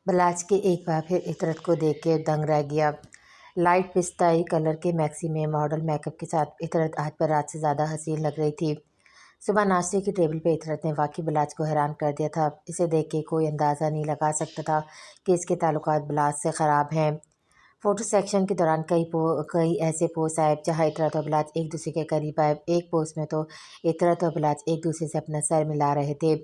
بلاج کے ایک بار پھر عطرت کو دیکھ کے دنگ رہ گیا۔ لائٹ پستائی کلر کے میکسی میں ماڈل میک اپ کے ساتھ عطرت آج پر رات سے زیادہ حسین لگ رہی تھی۔ صبح ناشتے کی ٹیبل پہ عطرت نے واقعی بلاج کو حیران کر دیا تھا۔ اسے دیکھ کے کوئی اندازہ نہیں لگا سکتا تھا کہ اس کے تعلقات بلاج سے خراب ہیں۔ فوٹو سیکشن کے دوران کئی ایسے پوسٹ آئے جہاں عطرت اور بلاج ایک دوسرے کے قریب آئے۔ ایک پوسٹ میں تو عطرت اور بلاج ایک دوسرے سے اپنا سر ملا رہے تھے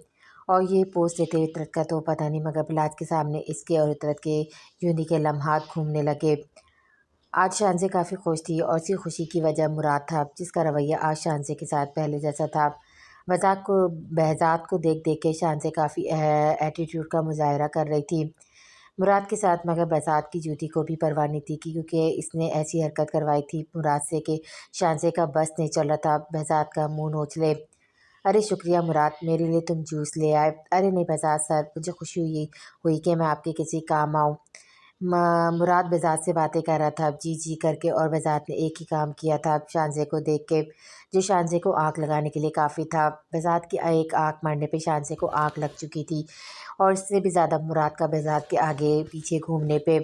اور یہ پوسٹ دیتے عطرت کا تو پتہ نہیں، مگر بلاج کے سامنے اس کے اور عطرت کے یونی کے لمحات گھومنے لگے۔ آج شانزے کافی خوش تھی اور اسی خوشی کی وجہ مراد تھا، جس کا رویہ آج شانزے کے ساتھ پہلے جیسا تھا۔ بہزاد کو دیکھ کے شانزے کافی ایٹیٹیوڈ کا مظاہرہ کر رہی تھی مراد کے ساتھ، مگر بہزاد کی جوتی کو بھی پرواہ نہیں تھی کیونکہ اس نے ایسی حرکت کروائی تھی مراد سے کہ شانزے کا بس نہیں چل رہا تھا بہزاد کا منہ نوچ لے۔ ارے شکریہ مراد، میرے لیے تم جوس لے آئے۔ ارے نہیں بہزاد سر، مجھے خوشی ہوئی کہ میں آپ کے کسی کام آؤں۔ مراد بہزاد سے باتیں کر رہا تھا جی جی کر کے، اور بہزاد نے ایک ہی کام کیا تھا شانزے کو دیکھ کے، جو شانزے کو آنکھ لگانے کے لیے کافی تھا۔ بہزاد کی ایک آنکھ مارنے پہ شانزے کو آنکھ لگ چکی تھی اور اس سے بھی زیادہ مراد کا بہزاد کے آگے پیچھے گھومنے پہ۔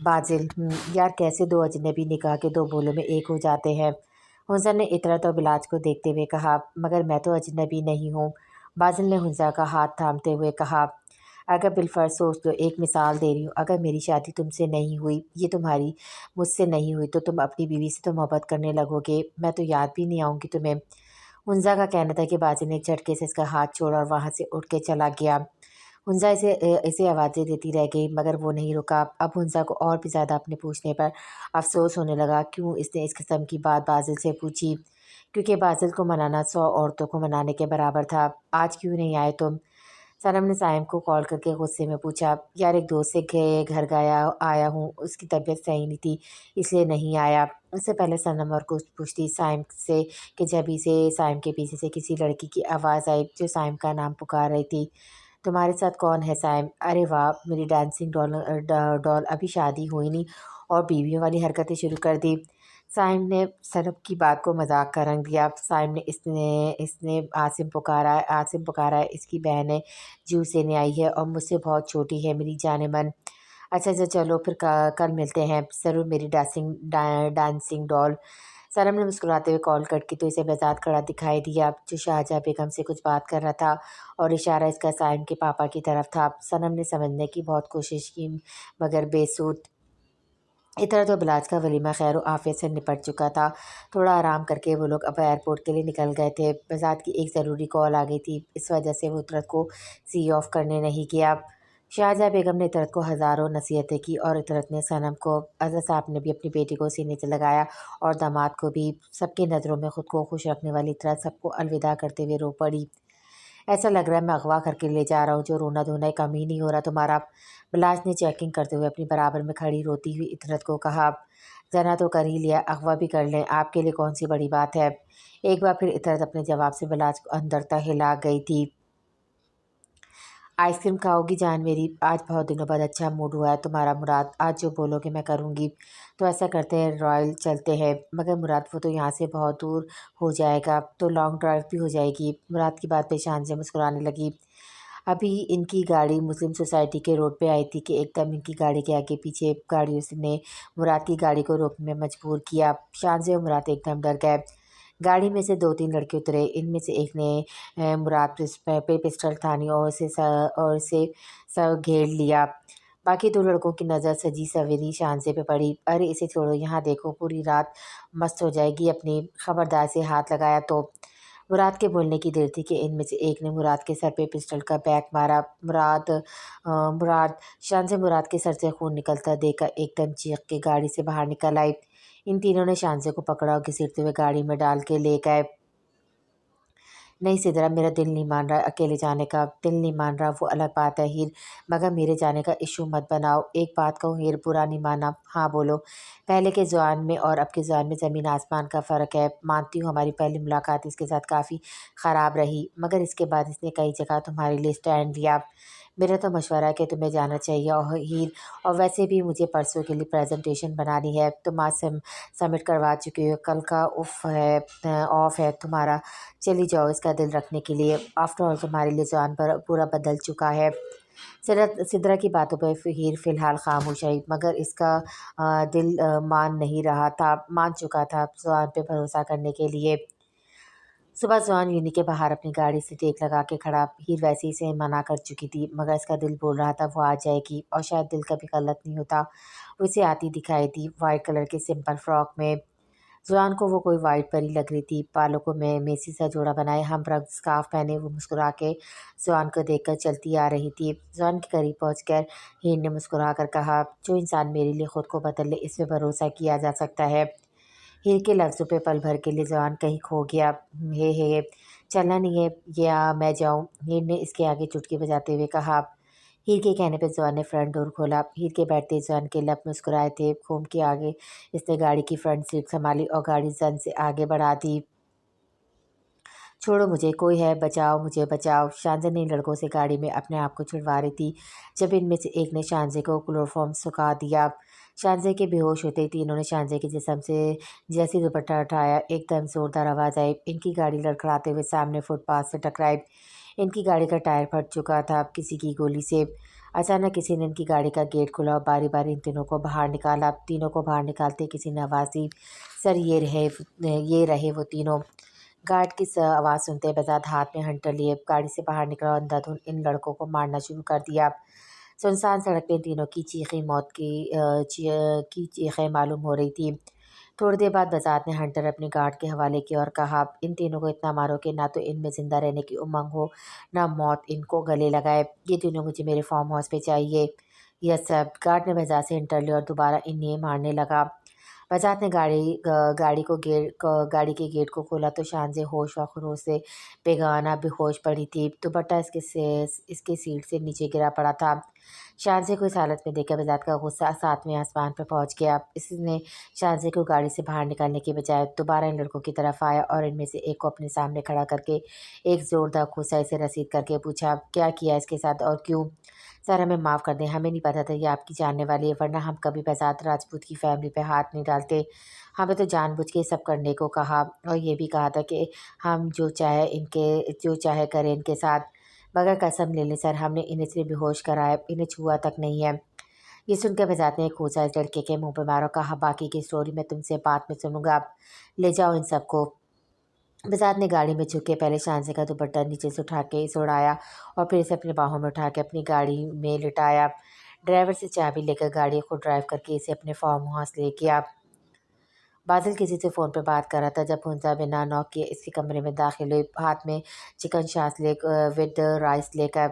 بازل یار کیسے دو اجنبی نکاح کے دو بولوں میں ایک ہو جاتے ہیں، حنظا نے عطرت اور بلاج کو دیکھتے ہوئے کہا۔ مگر میں تو اجنبی نہیں ہوں، بازل نے حنظا کا ہاتھ تھامتے ہوئے کہا۔ اگر بالفرض سوچ لو، ایک مثال دے رہی ہوں، اگر میری شادی تم سے نہیں ہوئی، یہ تمہاری مجھ سے نہیں ہوئی، تو تم اپنی بیوی سے تو محبت کرنے لگو گے، میں تو یاد بھی نہیں آؤں گی تمہیں۔ حنظا کا کہنا تھا کہ بازل نے ایک جھٹکے سے اس کا ہاتھ چھوڑا اور وہاں سے اٹھ کے چلا گیا۔ حنظا اسے آوازیں دیتی رہ گئی مگر وہ نہیں رکا۔ اب حنظا کو اور بھی زیادہ اپنے پوچھنے پر افسوس ہونے لگا۔ کیوں اس نے اس قسم کی بات بازل سے پوچھی؟ کیونکہ بازل کو منانا 100 عورتوں کو منانے کے برابر تھا۔ آج کیوں نہیں آئے تم؟ صنم نے صائم کو کال کر کے غصے میں پوچھا۔ یار ایک دوست سے گھر آیا ہوں، اس کی طبیعت صحیح نہیں تھی اس لیے نہیں آیا۔ اس سے پہلے صنم اور کچھ پوچھتی صائم سے کہ جب اسے صائم کے پیچھے سے کسی لڑکی کی آواز آئی جو صائم کا نام پکار رہی تھی۔ تمہارے ساتھ کون ہے صائم؟ ارے واہ، میری ڈانسنگ ڈال ابھی شادی ہوئی نہیں اور بیویوں والی حرکتیں شروع کر دی۔ صائم نے صنم کی بات کو مذاق کا رنگ دیا۔ صائم نے اس نے عاصم پکارا ہے، اس کی بہن ہے جو سے نے آئی ہے اور مجھ سے بہت چھوٹی ہے میری جان من۔ اچھا چلو پھر کل ملتے ہیں، ضرور میری ڈانسنگ ڈال۔ صنم نے مسکراتے ہوئے کال کٹ کی تو اسے بہزاد کھڑا دکھائی دیا جو شاہجہاں بیگم سے کچھ بات کر رہا تھا اور اشارہ اس کا صائم کے پاپا کی طرف تھا۔ صنم نے سمجھنے کی بہت کوشش کی مگر بے سود۔ عطرت و بلاج کا ولیمہ خیر و عافیت سے نپٹ چکا تھا۔ تھوڑا آرام کر کے وہ لوگ اب ایئرپورٹ کے لیے نکل گئے تھے۔ بہزاد کی ایک ضروری کال آ گئی تھی، اس وجہ سے وہ عطرت کو سی آف کرنے نہیں گیا۔ شاہجہاں بیگم نے عطرت کو ہزاروں نصیحتیں کی اور عطرت نے صنم کو، اظہر صاحب نے بھی اپنی بیٹی کو سینے سے لگایا اور داماد کو بھی۔ سب کی نظروں میں خود کو خوش رکھنے والی عطرت سب کو الوداع کرتے ہوئے رو پڑی۔ ایسا لگ رہا ہے میں اغوا کر کے لے جا رہا ہوں، جو رونا دھونا کم ہی نہیں ہو رہا تمہارا۔ بلاج نے چیکنگ کرتے ہوئے اپنی برابر میں کھڑی روتی ہوئی عطرت کو کہا۔ زنا تو کر ہی لیا، اغوا بھی کر لیں، آپ کے لیے کون سی بڑی بات ہے؟ ایک بار پھر عطرت اپنے جواب سے بلاج کو اندر تک ہلا گئی تھی۔ آئس کریم کھاؤ گی جان میری؟ آج بہت دنوں بعد اچھا موڈ ہوا ہے تمہارا مراد، آج جو بولو گے میں کروں گی۔ تو ایسا کرتے ہیں رائل چلتے ہیں، مگر مراد وہ تو یہاں سے بہت دور ہو جائے گا، تو لانگ ڈرائیو بھی ہو جائے گی۔ مراد کی بات پہ شانزے مسکرانے لگی۔ ابھی ان کی گاڑی مسلم سوسائٹی کے روڈ پہ آئی تھی کہ ایک دم ان کی گاڑی کے آگے پیچھے گاڑیوں نے مراد کی گاڑی کو روکنے میں مجبور کیا۔ شانزے اور مراد ایک دم ڈر گئے۔ گاڑی میں سے 2-3 لڑکے اترے، ان میں سے ایک نے مراد پہ پسٹل تھانی اور اسے گھیر لیا۔ باقی 2 لڑکوں کی نظر سجی سوری شانزے پہ پڑی۔ ارے اسے چھوڑو، یہاں دیکھو پوری رات مست ہو جائے گی اپنی، خبردار سے ہاتھ لگایا تو۔ مراد کے بولنے کی دیر تھی کہ ان میں سے ایک نے مراد کے سر پہ پسٹل کا بیک مارا۔ شانزے مراد کے سر سے خون نکلتا دیکھ کر ایک دم چیخ کے گاڑی سے باہر نکل آئی۔ ان تینوں نے شانزے کو پکڑا اور گھسیٹتے ہوئے گاڑی میں ڈال کے لے گئے۔ نہیں سدرا، میرا دل نہیں مان رہا اکیلے جانے کا، دل نہیں مان رہا وہ الگ بات ہے ہیر، مگر میرے جانے کا ایشو مت بناؤ۔ ایک بات کہوں ہیر، برا نہیں مانا؟ ہاں بولو۔ پہلے کے زبان میں اور اب کے زبان میں زمین آسمان کا فرق ہے۔ مانتی ہوں ہماری پہلی ملاقات اس کے ساتھ کافی خراب رہی، مگر اس کے بعد اس نے کئی جگہ تمہارے لیے اسٹینڈ لیا۔ میرا تو مشورہ ہے کہ تمہیں جانا چاہیے ہیر، اور ویسے بھی مجھے پرسوں کے لیے پریزنٹیشن بنانی ہے، تم آج سبمٹ کروا چکی ہو، کل کا آف ہے تمہارا، چلی جاؤ اس کا دل رکھنے کے لیے، آفٹر آل تمہارے لیے زبان پر پورا بدل چکا ہے۔ سدرا کی باتوں پہ ہیر فی الحال خاموش رہی، مگر اس کا دل مان چکا تھا زوان پہ بھروسہ کرنے کے لیے۔ صبح زوان یونی کے باہر اپنی گاڑی سے ٹیک لگا کے کھڑا، ہیر ویسے سے منع کر چکی تھی، مگر اس کا دل بول رہا تھا وہ آ جائے گی، اور شاید دل کبھی غلط نہیں ہوتا۔ وہ اسے آتی دکھائی دی، وائٹ کلر کے سمپل فراک میں۔ زوان کو وہ کوئی وائٹ پری لگ رہی تھی، بالوں کو میسی سا جوڑا بنائے، ہم رنگ سکارف پہنے وہ مسکرا کے زوان کو دیکھ کر چلتی آ رہی تھی۔ زوان کے قریب پہنچ کر ہیر نے مسکرا کر کہا، جو انسان میرے لیے خود کو بدل لے اس پہ بھروسہ کیا جا سکتا ہے۔ ہیر کے لفظوں پہ پل بھر کے لیے زوان کہیں کھو گیا۔ ہے چلنا نہیں ہے یا میں جاؤں؟ ہیر نے اس کے آگے چٹکی بجاتے ہوئے کہا۔ ہیر کے کہنے پہ زوان نے فرنٹ ڈور کھولا۔ ہیر کے بیٹھتے زوان کے لب مسکرائے تھے، گھوم کے آگے اس نے گاڑی کی فرنٹ سیٹ سنبھالی اور گاڑی زن سے آگے بڑھا دی۔ چھوڑو مجھے، کوئی ہے، بچاؤ مجھے بچاؤ۔ شانزے نے ان لڑکوں سے گاڑی میں اپنے آپ کو چھڑوا رہی تھی جب ان میں سے ایک نے شانزے کو کلوروفارم سکھا دیا۔ شانزے کے بے ہوش ہوتے ہی تینوں نے شانزے کے جسم سے جیسی دوپٹہ اٹھایا، ایک دم زوردار آواز آئی، ان کی گاڑی لڑکھڑاتے ہوئے سامنے فٹ پاتھ سے ٹکرائی۔ ان کی گاڑی کا ٹائر پھٹ چکا تھا کسی کی گولی سے۔ اچانک کسی نے ان کی گاڑی کا گیٹ کھولا اور باری باری ان تینوں کو باہر نکالا۔ تینوں کو باہر نکالتے کسی نے آواز دی، سر یہ رہے وہ تینوں۔ گارڈ کی آواز سنتے بذات ہاتھ میں ہنٹر لیے گاڑی سے باہر نکلا اور اندھا دھند ان لڑکوں کو مارنا شروع کر دیا۔ سنسان سڑک پہ ان تینوں کی چیخیں موت کی چیخیں معلوم ہو رہی تھی۔ تھوڑی دیر بعد بذات نے ہنٹر اپنے گارڈ کے حوالے کیا اور کہا، ان تینوں کو اتنا مارو کہ نہ تو ان میں زندہ رہنے کی امنگ ہو نہ موت ان کو گلے لگائے۔ یہ تینوں مجھے میرے فارم ہاؤس پہ چاہیے۔ یس سر۔ گارڈ نے بذات سے ہنٹر لیا اور دوبارہ انہیں مارنے لگا۔ بذات نے گاڑی کے گیٹ کو کھولا تو شانزے ہوش و خروش سے بیگانہ بے ہوش پڑی تھی، دوپٹہ اس کے سیٹ سے نیچے گرا پڑا تھا۔ شانزے کو اس حالت میں دیکھ کر بذات کا غصہ ساتویں آسمان پہ پہنچ گیا۔ اس نے شانزے کو گاڑی سے باہر نکالنے کے بجائے دوبارہ ان لڑکوں کی طرف آیا اور ان میں سے ایک کو اپنے سامنے کھڑا کر کے ایک زوردار گھوسا اسے رسید کر کے پوچھا، کیا کیا اس کے ساتھ اور کیوں؟ سر ہمیں معاف کر دیں، ہمیں نہیں پتہ تھا یہ آپ کی جاننے والی ہے، ورنہ ہم کبھی بذات راجپوت کی فیملی پہ ہاتھ نہیں ڈالتے۔ ہمیں تو جان بوجھ کے سب کرنے کو کہا اور یہ بھی کہا تھا کہ ہم جو چاہے کریں ان کے ساتھ، مگر قسم لے لیں سر ہم نے انہیں صرف بے ہوش کرایا، انہیں چھوا تک نہیں ہے۔ یہ سن کے بذات نے ایک گھوسا اس لڑکے کے منہ پہ مارا اور کہا، باقی کی سٹوری میں تم سے بعد میں سنوں گا، لے جاؤ ان سب کو۔ بذات نے گاڑی میں جھک کے پہلے شانزے کا دوپٹہ نیچے سے اٹھا کے اسے اڑایا اور پھر اسے اپنی باہوں میں اٹھا کے اپنی گاڑی میں لٹایا۔ ڈرائیور سے چابی لے کر گاڑی خود ڈرائیو کر کے اسے اپنے فارم ہاؤس لے گیا۔ بادل کسی سے فون پہ بات کر رہا تھا جب ہنزا بنا نوک کیے اس کے کمرے میں داخل ہوئی، ہاتھ میں چکن شاس ود رائس لے کر۔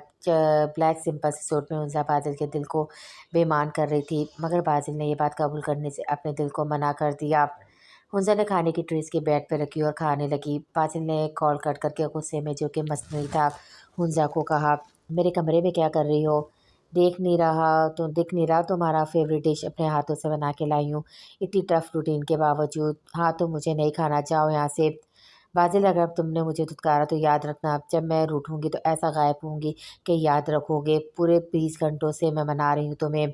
بلیک سمپل سے سوٹ میں ہنزا بادل کے دل کو بیمان کر رہی تھی، مگر بادل نے یہ بات قبول کرنے سے اپنے دل کو منع کر دیا۔ ہنزا نے کھانے کی ٹرے اس کے بیڈ پہ رکھی اور کھانے لگی۔ بادل نے کال کٹ کر کے غصے میں جو کہ مصنوعی تھا ہنزا کو کہا، میرے کمرے میں کیا کر رہی ہو؟ دکھ نہیں رہا تمہارا فیوریٹ ڈش اپنے ہاتھوں سے بنا کے لائی ہوں، اتنی ٹف روٹین کے باوجود۔ ہاں تو مجھے نہیں کھانا، جاؤ یہاں سے۔ بادل اگر تم نے مجھے دھتکارا تو یاد رکھنا جب میں روٹھوں گی تو ایسا غائب ہوں گی کہ یاد رکھو گے، پورے 20 گھنٹوں سے میں منا رہی ہوں تمہیں۔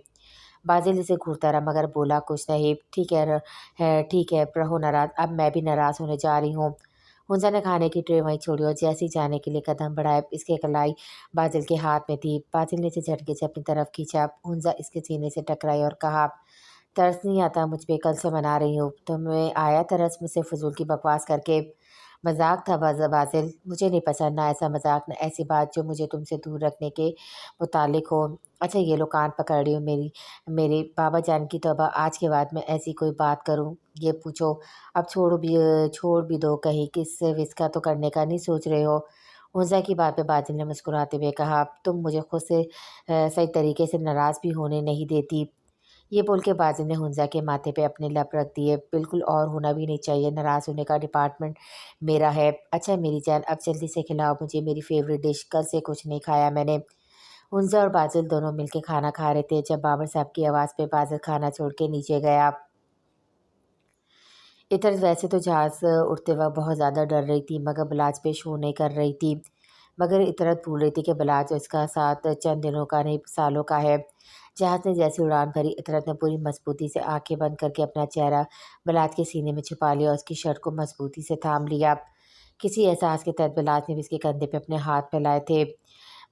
بادل اسے گھورتا رہا مگر بولا کچھ نہیں۔ ٹھیک ہے رہو ناراض، اب میں بھی ناراض ہونے جا رہی ہوں۔ ہنزا نے کھانے کی ٹرے وہیں چھوڑی اور جیسے ہی جانے کے لیے قدم بڑھائے اس کے کلائی بادل کے ہاتھ میں تھی۔ بادل نے اسے جھٹکے سے اپنی طرف کھینچا، ہنزا اس کے سینے سے ٹکرائی اور کہا، ترس نہیں آتا مجھ پہ؟ کل سے منا رہی ہوں، تمہیں آیا ترس مجھ سے فضول کی بکواس کر کے؟ مذاق تھا بادل، مجھے نہیں پسند نہ ایسا مذاق نہ ایسی بات جو مجھے تم سے دور رکھنے کے متعلق ہو۔ اچھا یہ لو کان پکڑ رہی ہوں میری بابا جان کی توبہ، آج کے بعد میں ایسی کوئی بات کروں یہ پوچھو۔ اب چھوڑ بھی دو، کہیں کس سے وسکا تو کرنے کا نہیں سوچ رہے ہو؟ ہنزا کی بات پہ بادل نے مسکراتے ہوئے کہا، تم مجھے خود سے صحیح طریقے سے ناراض بھی ہونے نہیں دیتی۔ یہ بول کے بادل نے ہنزا کے ماتھے پہ اپنے لب رکھ دیے، بالکل، اور ہونا بھی نہیں چاہیے، ناراض ہونے کا ڈپارٹمنٹ میرا ہے۔ اچھا میری جان اب جلدی سے کھلاؤ مجھے میری فیوریٹ ڈش، کل سے کچھ نہیں کھایا میں نے۔ ہنزا اور بادل دونوں مل کے کھانا کھا رہے تھے جب بابر صاحب کی آواز پہ بادل کھانا چھوڑ کے نیچے گیا۔ عطرت ویسے تو جہاز اڑتے وقت بہت زیادہ ڈر رہی تھی مگر بلاج پہ شو نہیں کر رہی تھی، مگر عطرت بھول رہی تھی کہ بلاج اس کا ساتھ چند دنوں کا نہیں سالوں کا ہے۔ جہاز نے جیسی اڑان بھری عطرت نے پوری مضبوطی سے آنکھیں بند کر کے اپنا چہرہ بلاج کے سینے میں چھپا لیا اور اس کی شرٹ کو مضبوطی سے تھام لیا۔ کسی احساس کے تحت بلاج نے بھی اس کے کندھے پہ اپنے ہاتھ پھیلائے تھے۔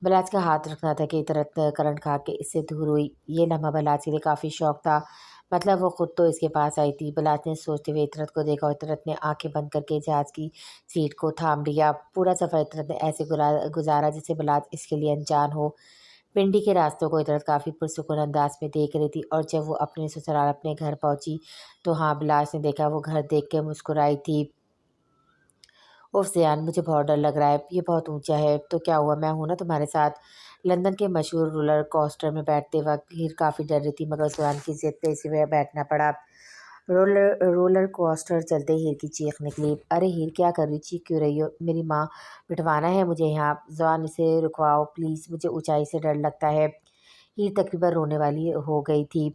बलाज का हाथ रखना था कि इतरत करंट खा के इससे दूर हुई। ये लम्हा बलाज के लिए काफ़ी शौक था। मतलब वो खुद तो इसके पास आई थी। बलाज ने सोचते हुए इतरत को देखा और इतरत ने आंखें बंद करके जहाज़ की सीट को थाम लिया। पूरा सफ़र इतरत ने ऐसे गुजारा जैसे बलाज इसके लिए अनजान हो। पिंडी के रास्तों को इतरत काफ़ी पुरसुकून अंदाज में देख रही थी और जब वो अपने ससुराल अपने घर पहुंची तो हाँ, बलाज ने देखा वो घर देख के मुस्कुराई थी। उफ़ ज़ियान, मुझे बहुत डर लग रहा है, ये बहुत ऊँचा है। तो क्या हुआ, मैं हूँ ना तुम्हारे साथ। लंदन के मशहूर रोलर कोस्टर में बैठते वक़्त हीर काफ़ी डर रही थी मगर ज़ियान की ज़िद पे इसी में बैठना पड़ा। रोलर रोलर कोस्टर चलते हीर की चीख निकली। अरे हीर, क्या कर रही, चीख क्यों रही हो? मेरी माँ, बिठवाना है मुझे यहाँ। ज़ियान, इसे रुकवाओ प्लीज़, मुझे ऊँचाई से डर लगता है। हीर तकरीबन रोने वाली हो गई थी।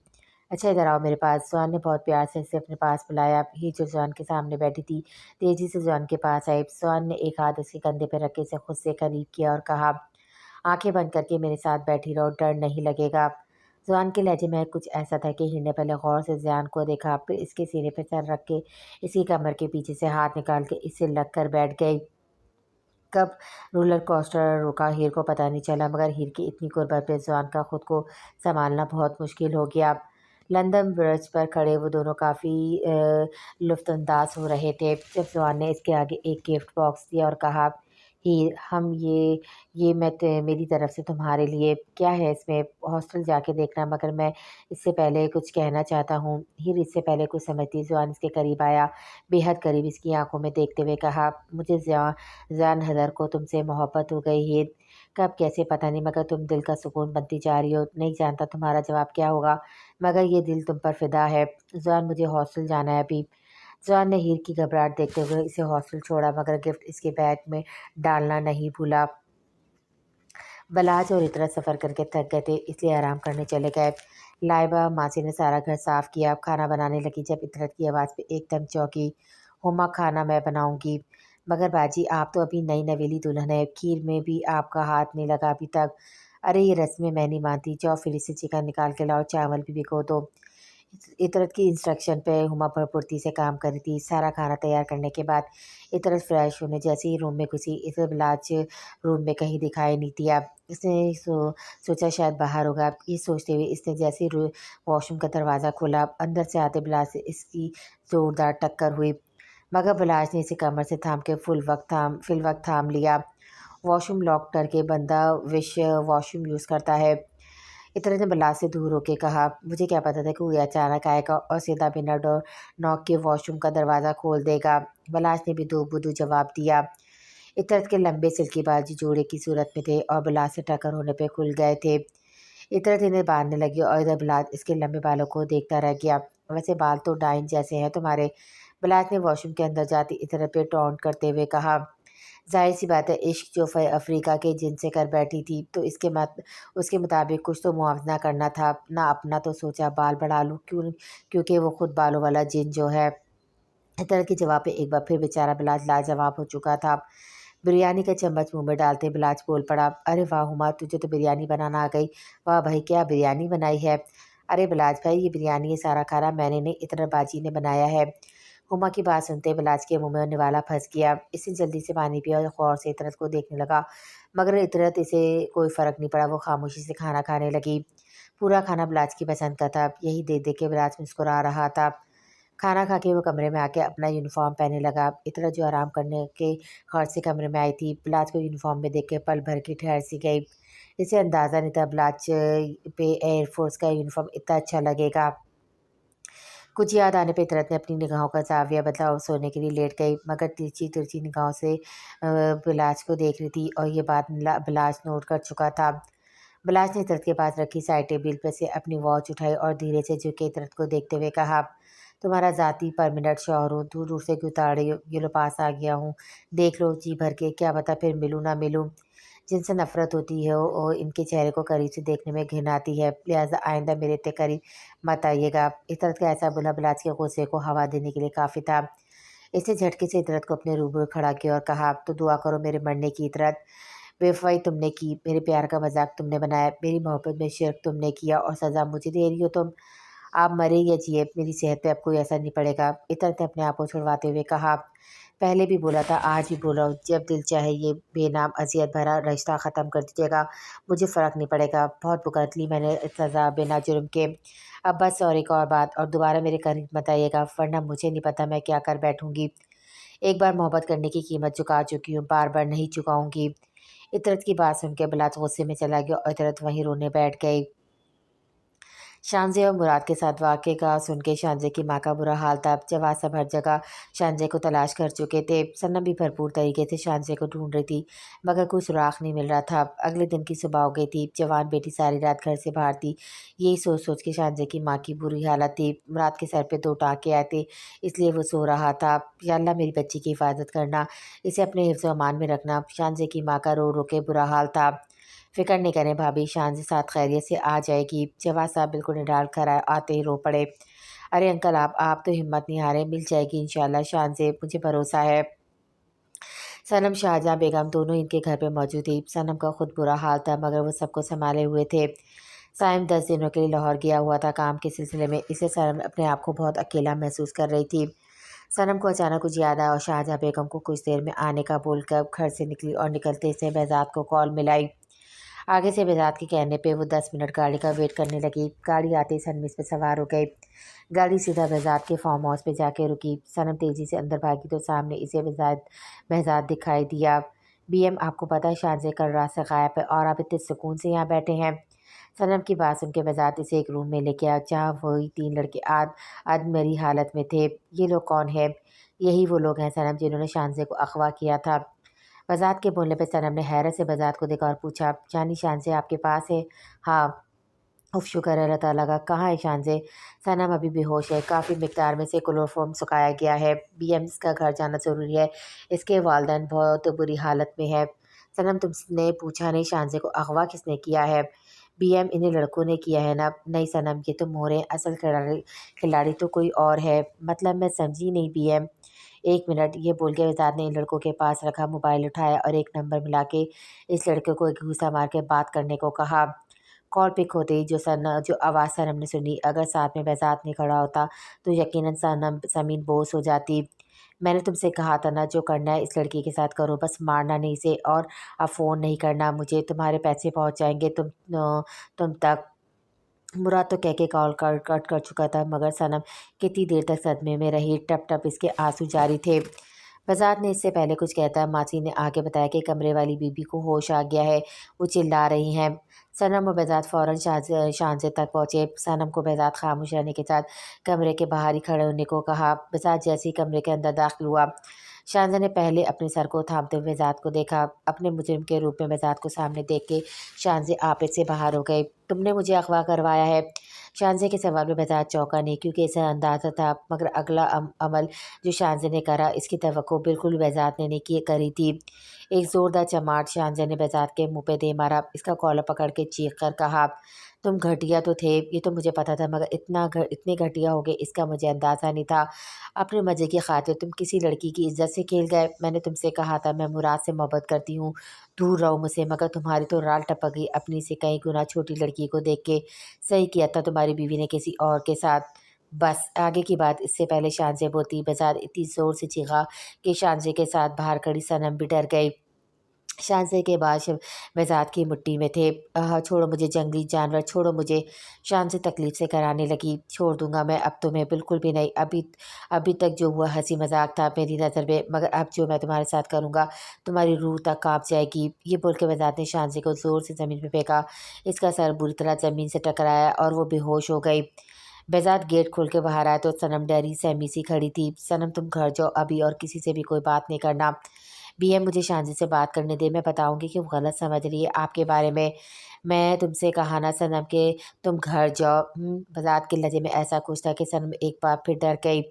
अच्छा इधर आओ मेरे पास। जॉन ने बहुत प्यार से इसे अपने पास बुलाया। हीर जो जॉन के सामने बैठी थी तेजी से जॉन के पास आई। जॉन ने एक हाथ उसके कंधे पर रख के इसे खुद से करीब किया और कहा, आंखें बंद करके मेरे साथ बैठी रहो, डर नहीं लगेगा। जॉन के लहजे में कुछ ऐसा था कि हीर ने पहले गौर से जॉन को देखा, फिर इसके सीने पर सर रख के इसकी कमर के पीछे से हाथ निकाल के इससे लग कर बैठ गई। कब रोलर कोस्टर रुका हीर को पता नहीं चला मगर हीर की इतनी गुर्बत पे जॉन का खुद को संभालना बहुत मुश्किल हो गया। लंदन ब्रिज पर खड़े वो दोनों काफ़ी लुफ्तअंदाज हो रहे थे जब जॉन ने इसके आगे एक गिफ्ट बॉक्स दिया और कहा, हीर, हम ये मेरी तरफ से तुम्हारे लिए। क्या है इसमें? हॉस्टल जाके देखना, मगर मैं इससे पहले कुछ कहना चाहता हूँ। हीर इससे पहले कुछ समझती जॉन इसके करीब आया, बेहद करीब इसकी आंखों में देखते हुए कहा, मुझे जान हदर को तुमसे मोहब्बत हो गई है। कब कैसे पता नहीं मगर तुम दिल का सुकून बनती जा रही हो। नहीं जानता तुम्हारा जवाब क्या होगा मगर ये दिल तुम पर फिदा है। जान, मुझे हॉस्टल जाना है अभी। जान ने हीर की घबराहट देखते हुए इसे हॉस्टल छोड़ा मगर गिफ्ट इसके बैग में डालना नहीं भूला। बलाज और इतरा सफ़र करके थक गए थे इसलिए आराम करने चले गए। लाइबा मासी ने सारा घर साफ़ किया, खाना बनाने लगी जब इतरत की आवाज़ पे एकदम चौंकी। हुमा, खाना मैं बनाऊंगी। मगर बाजी, आप तो अभी नई नवेली दुल्हन है, खीर में भी आपका हाथ नहीं लगा अभी तक। अरे ये रस्में मैं नहीं मानती, जाओ फ्रिज से चिकन निकाल के लाओ, चावल भी भिगो दो। इतरत की इंस्ट्रक्शन पे हुमा भरपूर्ती से काम कर रही थी। सारा खाना तैयार करने के बाद इतरत फ्रेश होने जैसे ही रूम में घुसी इसे बिलाज रूम में कहीं दिखाई नहीं दिया। इसने सोचा शायद बाहर होगा। ये सोचते हुए इसने जैसे ही वॉशरूम का दरवाज़ा खोला अंदर से आते बिलाज से इसकी ज़ोरदार टक्कर हुई मगर बिलाज ने इसे कमर से थाम के फिल वक्त थाम लिया। वॉशरूम लॉक करके बंदा विश वॉशरूम यूज़ करता है। इतने ने बिलाज से दूर होके कहा, मुझे क्या पता था कि कोई अचानक आएगा और सीधा बिना डोर नॉक के वॉशरूम का दरवाज़ा खोल देगा। बिलाज ने भी दो बुदू जवाब दिया। इतरत के लंबे सिल्की बाजू जोड़े की सूरत में थे और बिलाज से टक्कर होने पे खुल गए थे। इतरत इन्हें बांधने लगी और इधर बिलाज इसके लंबे बालों को देखता रह गया। वैसे बाल तो डाइन जैसे हैं तुम्हारे। बिलाज ने वॉशरूम के अंदर जाती इतरत पे टॉन्ट करते हुए कहा, ज़ाहिर सी बात है, इश्क जो अफ्रीका के जिन से कर बैठी थी तो उसके मुताबिक कुछ तो मुआवजा करना था ना। अपना तो सोचा बाल बढ़ा लूँ, क्योंकि वो खुद बालों वाला जिन जो है। इस तरह के जवाब पे एक बार फिर बेचारा बिलाज लाजवाब हो चुका था। बिरयानी का चम्मच मुंह में डालते बिलाज बोल पड़ा, अरे वाह हुमा, तुझे तो बिरयानी बनाना आ गई। वाह भाई, क्या बिरयानी बनाई है। अरे बिलाज भाई, ये बिरयानी, ये सारा खाना मैंने नहीं, इतना बाजी ने बनाया है। हुमा की बात सुनते बिलाज के मुंह में निवाला फंस गया। इसने जल्दी से पानी पिया और गौर से इतरत को देखने लगा मगर इतरत इसे कोई फ़र्क नहीं पड़ा। वो खामोशी से खाना खाने लगी। पूरा खाना बिलाज की पसंद का था। यही देख देख के बिलाज मुस्कुरा रहा था। खाना खा के वो कमरे में आके अपना यूनिफॉर्म पहनने लगा। इतरत जो आराम करने के खौफ से कमरे में आई थी बिलाज को यूनिफॉर्म में देख के पल भर की ठहर सी गई। इसे अंदाज़ा नहीं था बिलाज पे एयरफोर्स का यूनिफॉर्म इतना अच्छा लगेगा। कुछ याद आने पे इतरत ने अपनी निगाहों का ज़ाविया बदला और सोने के लिए लेट गई मगर तिरछी तिरछी निगाहों से बिलाज को देख रही थी और ये बात बिलाज नोट कर चुका था। बिलाज ने इतरत के पास रखी साइड टेबल पर से अपनी वॉच उठाई और धीरे से झुके इतरत को देखते हुए कहा, तुम्हारा ज़ाती परमिनेंट शौहर हूँ, दूर दूर से क्यों ताड़ रही हो? ये लो पास आ गया हूँ, देख लो जी भर के, क्या पता फिर मिलूँ ना मिलूँ। जिनसे नफ़रत होती है और इनके चेहरे को करीब से देखने में घिन आती है, लिहाजा आइंदा मेरे इतने करीब मत आइएगा। इतरत का ऐसा बोला बिलाज के गुस्से को हवा देने के लिए काफ़ी था। इसने झटके से इतरत को अपने रूबरू खड़ा किया और कहा, तो दुआ करो मेरे मरने की इतरत। बेवफाई तुमने की, मेरे प्यार का मजाक तुमने बनाया, मेरी मोहब्बत में शिरक तुमने किया और सज़ा मुझे दे रही हो तुम। आप मरे या जिए मेरी सेहत पे अब कोई असर नहीं पड़ेगा। इतरत ने अपने आप को छुड़वाते हुए कहा, पहले भी बोला था, आज भी बोल रहा हूँ, जब दिल चाहे ये बेनाम अज़ियत भरा रिश्ता ख़त्म कर दीजिएगा, मुझे फ़र्क नहीं पड़ेगा। बहुत पुकार ली मैंने सज़ा बिना जुर्म के। अब बस और एक और बात, और दोबारा मेरे करीब मत आइएगा, वरना मुझे नहीं पता मैं क्या कर बैठूँगी। एक बार मोहब्बत करने की कीमत चुका चुकी हूँ, बार-बार नहीं चुकाऊँगी। इतरत की बात सुन के बिलात गुस्से में चला गया और इतरत वहीं रोने बैठ गई। शानज़े और मुराद के साथ वाक़ये का सुन के शानज़े की माँ का बुरा हाल था। जवाब सब हर जगह शानज़े को तलाश कर चुके थे। सनम भी भरपूर तरीके से शानज़े को ढूंढ रही थी, मगर कोई सुराग नहीं मिल रहा था। अगले दिन की सुबह हो गई थी। जवान बेटी सारी रात घर से बाहर थी। यही सोच सोच के शानज़े की माँ की बुरी हालत थी। मुराद के सर पे 2 टाँके आए थे, इसलिए वो सो रहा था। या अल्लाह मेरी बच्ची की हिफाजत करना, इसे अपने हिफ्ज़ ओ अमान में रखना। शानज़े की माँ का रो रो के बुरा हाल था। फ़िक्र नहीं करें भाभी, शानज़ी साथ खैरियत से आ जाएगी। जवाद साहब बिल्कुल निढाल कर आते ही रो पड़े। अरे अंकल, आप तो हिम्मत नहीं हारे, मिल जाएगी इंशाल्लाह शानज़े, मुझे भरोसा है। सनम, शाहजहाँ बेगम दोनों इनके घर पे मौजूद थी। सनम का खुद बुरा हाल था, मगर वो सबको संभाले हुए थे। साइम 10 दिनों के लिए लाहौर गया हुआ था काम के सिलसिले में, इससे सनम अपने आप को बहुत अकेला महसूस कर रही थी। सनम को अचानक कुछ याद आया और शाहजहाँ बेगम को कुछ देर में आने का बोलकर घर से निकली और निकलते से बेज़ात को कॉल मिलाई। आगे से बेज़ात के कहने पे वो 10 मिनट गाड़ी का वेट करने लगी। गाड़ी आते ही सनम इस पे सवार हो गई। गाड़ी सीधा बेज़ात के फार्म हाउस पे जाके रुकी। सनम तेज़ी से अंदर भागी तो सामने इसे बेज़ात दिखाई दिया। बीएम, आपको पता है शानज़े कल रात से गायब है और आप इतने सुकून से यहाँ बैठे हैं। सनम की बात सुन के बेज़ात इसे एक रूम में लेके आया, जहाँ वही 3 लड़के अधमरी हालत में थे। ये लोग कौन है? यही वो लोग हैं सनम, जिन्होंने शानज़े को अगवा किया था। बज़ात के बोलने पे सनम ने हैरत से बज़ात को देखा और पूछा, यानी शानज़े आपके पास है? हाँ। उफ़, शुक्र है अल्लाह ताला का। कहाँ है शानज़े? सनम अभी बेहोश है, काफ़ी मिकदार में से क्लोरोफॉर्म सुखाया गया है। बीएम्स का घर जाना ज़रूरी है, इसके वालिदैन बहुत बुरी हालत में है। सनम, तुमने पूछा नहीं शानज़े को अगवा किसने किया है? बीएम, इन्हीं लड़कों ने किया है ना? नहीं सनम, ये तो मोहरे हैं, असल खिलाड़ी तो कोई और है। मतलब मैं समझी नहीं बीएम। 1 मिनट, ये बोल के वज़ार ने इन लड़कों के पास रखा मोबाइल उठाया और एक नंबर मिला के इस लड़के को एक घूंसा मार के बात करने को कहा। कॉल पिक होते ही जो आवाज़ सनम ने सुनी, अगर साथ में बेज़ात नहीं खड़ा होता तो यकीनन सनम ज़मीन बोस हो जाती। मैंने तुमसे कहा था ना, जो करना है इस लड़की के साथ करो, बस मारना नहीं इसे, और अब फ़ोन नहीं करना मुझे, तुम्हारे पैसे पहुंच जाएंगे तुम तक। मुराद तो कह के कॉल कट कर चुका था, मगर सनम कितनी देर तक सदमे में रही। टप टप इसके आंसू जारी थे। बज़ार ने इससे पहले कुछ कहता, मासी ने आगे बताया कि कमरे वाली बीबी को होश आ गया है, वो चिल्ला रही हैं। सनम और बज़ार फ़ौरन शानज़े तक पहुँचे। सनम को बज़ार खामोश रहने के साथ कमरे के बाहर ही खड़े होने को कहा। बज़ार जैसे ही कमरे के अंदर दाखिल हुआ, शानज़े ने पहले अपने सर को थामते हुए बज़ार को देखा। अपने मुजरिम के रूप में बज़ार को सामने देख के शानज़े आपे से बाहर हो गए। तुमने मुझे अगवा करवाया है? शानज़े के सवाल में बज़ार चौंका नहीं, क्योंकि इसे अंदाज़ा था, मगर अगला अमल जो शानज़े ने करा, इसकी तवक्को बिल्कुल बेज़ात ने नहीं करी थी। एक ज़ोरदार चमाट शानज़े ने बेज़ात के मुंह पे दे मारा। इसका कॉलर पकड़ के चीख कर कहा, तुम घटिया तो थे, ये तो मुझे पता था, मगर इतने घटिया हो गए इसका मुझे अंदाज़ा नहीं था। अपने मज़े की खातिर तुम किसी लड़की की इज्जत से खेल गए। मैंने तुमसे कहा था मैं मुराद से मोहब्बत करती हूँ, दूर रहो मुझसे, मगर तुम्हारी तो राल टपक गई अपनी से कई गुना छोटी लड़की को देख के। सही किया था तुम्हारी बीवी ने किसी और के साथ। बस आगे की बात इससे पहले शानज़े बोलती, बज़ार इतनी ज़ोर से चीखा कि शानज़े के साथ बाहर खड़ी सनम भी डर गई। शानज़े के बाद बज़ार की मुट्ठी में थे। छोड़ो मुझे जंगली जानवर, छोड़ो मुझे। शानज़े तकलीफ़ से कराने लगी। छोड़ दूंगा मैं अब तुम्हें, बिल्कुल भी नहीं। अभी अभी तक जो हुआ हंसी मजाक था मेरी नज़र में, मगर अब जो मैं तुम्हारे साथ करूँगा तुम्हारी रूह तक काँप जाएगी। ये बोल के बज़ार ने शानज़े को ज़ोर से ज़मीन पे फेंका। इसका सर बुरी तरह ज़मीन से टकराया और वो बेहोश हो गई। बेज़ात गेट खोल के बाहर आया तो सनम डरी सहमी सी खड़ी थी। सनम, तुम घर जाओ अभी और किसी से भी कोई बात नहीं करना। बीएम, मुझे शानज़ी से बात करने दे, मैं बताऊंगी कि वो गलत समझ रही है आपके बारे में। मैं तुमसे कहा ना सनम के तुम घर जाओ। बज़ात के लहजे में ऐसा कुछ था कि सनम एक बार फिर डर गई।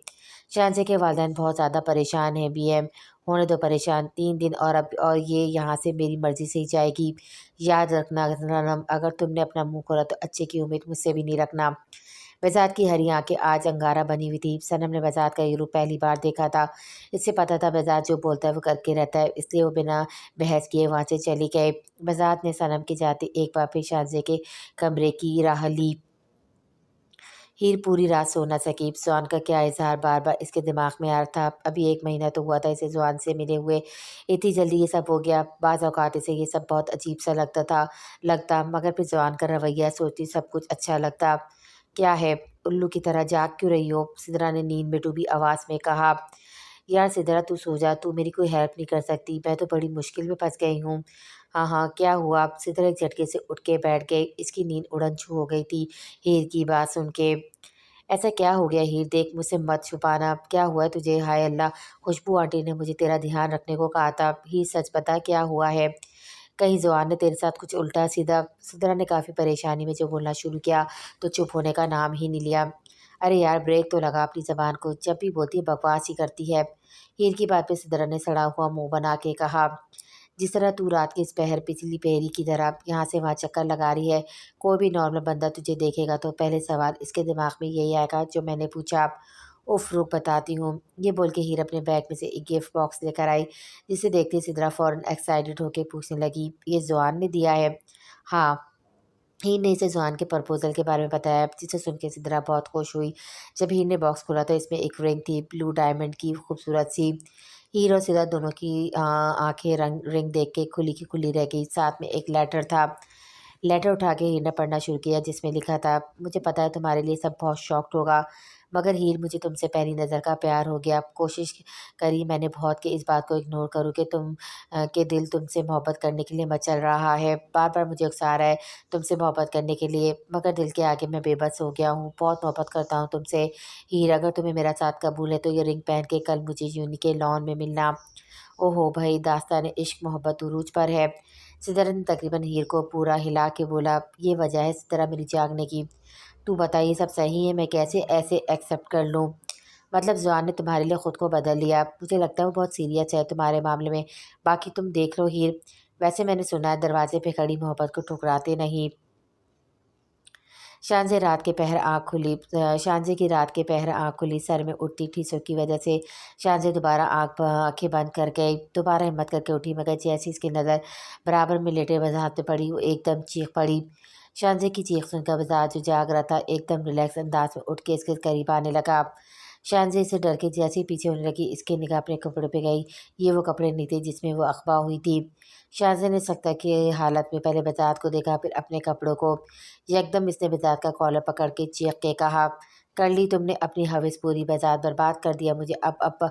शानज़ी के वालिदैन बहुत ज़्यादा परेशान हैं बीएम। होने दो परेशान, 3 दिन और ये यहाँ से मेरी मर्ज़ी से ही जाएगी। याद रखना सनम, अगर तुमने अपना मुँह खोला तो अच्छे की उम्मीद मुझसे भी नहीं रखना। बज़ात की हरी आंखें आज अंगारा बनी हुई थी। सनम ने बज़ात का ये रूप पहली बार देखा था। इससे पता था बज़ात जो बोलता है वो करके रहता है, इसलिए वो बिना बहस किए वहाँ से चली गए। बज़ात ने सनम के जाते एक बार फिर शानज़े के कमरे की राह ली। हीर पूरी रात सो न सकी। जॉन का क्या इजहार बार बार इसके दिमाग में आ रहा था। अभी 1 महीना तो हुआ था इसे जॉन से मिले हुए, इतनी जल्दी ये सब हो गया। बाज़ औक़ात इसे ये सब बहुत अजीब सा लगता, मगर फिर जॉन का रवैया सोचती सब कुछ अच्छा लगता। क्या है, उल्लू की तरह जाग क्यों रही हो? सिदरा ने नींद में डूबी आवाज़ में कहा। यार सिदरा तू सो जा, तू मेरी कोई हेल्प नहीं कर सकती, मैं तो बड़ी मुश्किल में फंस गई हूँ। हाँ हाँ क्या हुआ? सिदरा एक झटके से उठ के बैठ गई। इसकी नींद उड़न छू हो गई थी हीर की बात सुन के। ऐसा क्या हो गया हीर? देख मुझसे मत छुपाना, क्या हुआ है तुझे? हाय अल्लाह, खुशबू आंटी ने मुझे तेरा ध्यान रखने को कहा था। हीर सच बता क्या हुआ है? कहीं जवान ने तेरे साथ कुछ उल्टा सीधा? सिदरा ने काफ़ी परेशानी में जो बोलना शुरू किया तो चुप होने का नाम ही नहीं लिया। अरे यार ब्रेक तो लगा अपनी ज़बान को, जब भी बोलती है बकवास ही करती है। हीर की बात पे सिदरा ने सड़ा हुआ मुंह बना के कहा, जिस तरह तू रात के इस पहर पिछली पहेली की तरह यहाँ से वहाँ चक्कर लगा रही है, कोई भी नॉर्मल बंदा तुझे देखेगा तो पहले सवाल इसके दिमाग में यही आएगा जो मैंने पूछा। उफ रुक बताती हूँ। ये बोल के हीर अपने बैग में से एक गिफ्ट बॉक्स लेकर आई, जिसे देखते ही सिदरा फ़ौरन एक्साइटेड होकर पूछने लगी, ये ज़ुआन ने दिया है? हाँ, हीर ने इसे ज़ुआन के प्रपोज़ल के बारे में बताया, जिसे सुन के सिदरा बहुत खुश हुई। जब हीर ने बॉक्स खोला तो इसमें एक रिंग थी, ब्लू डायमंड की खूबसूरत सी। हीर और सिदरा दोनों की आंखें रिंग देख के खुली की खुली रह गई। साथ में एक लेटर था। लेटर उठा के हीर ने पढ़ना शुरू किया, जिसमें लिखा था, मुझे पता है तुम्हारे लिए सब बहुत शॉक्ड होगा, मगर हीर मुझे तुमसे पहली नज़र का प्यार हो गया। कोशिश करी मैंने बहुत कि इस बात को इग्नोर करूँ कि के दिल तुमसे मोहब्बत करने के लिए मचल रहा है। बार बार मुझे उकसा रहा है तुमसे मोहब्बत करने के लिए, मगर दिल के आगे मैं बेबस हो गया हूँ। बहुत मोहब्बत करता हूँ तुमसे हीर। अगर तुम्हें मेरा साथ कबूल है तो ये रिंग पहन के कल मुझे यूनी के लॉन में मिलना। ओहो भाई, दास्तान इश्क मोहब्बत उरूज पर है। सिदरा ने तकरीबन हीर को पूरा हिला के बोला, ये वजह है सिदरा मेरी जागने की। तू बता ये सब सही है? मैं कैसे ऐसे एक्सेप्ट कर लूँ? मतलब जवान ने तुम्हारे लिए ख़ुद को बदल लिया? मुझे लगता है वो बहुत सीरियस है तुम्हारे मामले में। बाकी तुम देख लो हीर, वैसे मैंने सुना है दरवाजे पे खड़ी मोहब्बत को ठुकराते नहीं। शानजे की रात के पहर आँख खुली, सर में उठती ठिसों की वजह से शानजे दोबारा आँखें बंद कर गई। दोबारा हिम्मत करके उठी, मगर जैसी इसकी नज़र बराबर में लेटे वजाहत पे पड़ी, वो एकदम चीख पड़ी। शानजे की चीख सुनकर वजाहत जो जाग रहा था एकदम रिलैक्स अंदाज में उठ के इसके करीब आने लगा। शानजे से डर के जैसे ही पीछे होने लगी, इसकी निगाह अपने कपड़े पे गई। ये वो कपड़े नहीं थे जिसमें वो अखबा हुई थी। शानजे ने सख्ता की हालत में पहले बजात को देखा, फिर अपने कपड़ों को। यकदम इसने बजात का कॉलर पकड़ के चीख के कहा, कर ली तुमने अपनी हवस पूरी, बजात बर्बाद कर दिया मुझे। अब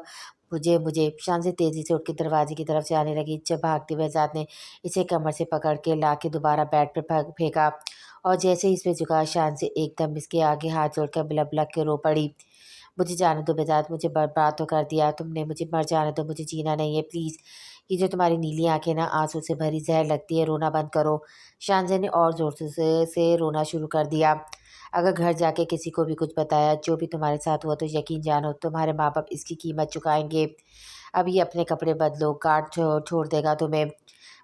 मुझे शानजे तेज़ी से उठ के दरवाजे की तरफ जाने लगी, जब भागती बजात ने इसे कमर से पकड़ के ला के दोबारा बेड पर फेंका, और जैसे ही इस पे झुका, शानजे एकदम इसके आगे हाथ जोड़कर बिलख बिलख के रो पड़ी। मुझे जाने दो बेजात, मुझे बर्बाद तो कर दिया तुमने, मुझे मर जाने दो, मुझे जीना नहीं है प्लीज़। ये जो तुम्हारी नीली आंखें ना आंसू से भरी जहर लगती है, रोना बंद करो। शानजे ने और ज़ोर से रोना शुरू कर दिया। अगर घर जाके किसी को भी कुछ बताया जो भी तुम्हारे साथ हुआ, तो यकीन जानो तुम्हारे माँ बाप इसकी कीमत चुकाएंगे। अब ये अपने कपड़े बदलो, गार्ड छोड़ देगा तुम्हें।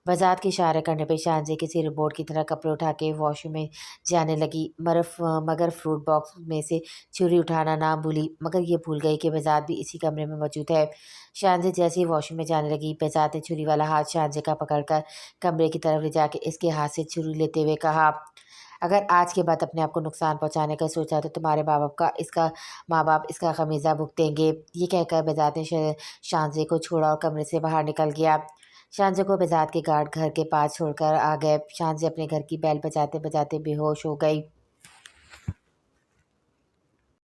वज़ाहत के इशारे करने पे शानजे किसी रोबोट की तरह कपड़े उठा के वॉशरूम में जाने लगी। मगर फ्रूट बॉक्स में से छुरी उठाना ना भूली, मगर ये भूल गई कि वज़ाहत भी इसी कमरे में मौजूद है। शानजे जैसे ही वॉशरूम में जाने लगी, वज़ाहत ने छुरी वाला हाथ शानजे का पकड़कर कमरे की तरफ ले जाके इसके हाथ से छुरी लेते हुए कहा, अगर आज के बाद अपने आप को नुकसान पहुंचाने का सोचा तो तुम्हारे माँ बाप इसका खमीज़ा भुगतेंगे। ये कहकर वज़ाहत ने शानजे को छोड़ा और कमरे से बाहर निकल गया। शानजे को बेजात के गार्ड घर के पास छोड़कर आ गए। शानजे अपने घर की बैल बजाते बजाते बेहोश हो गई।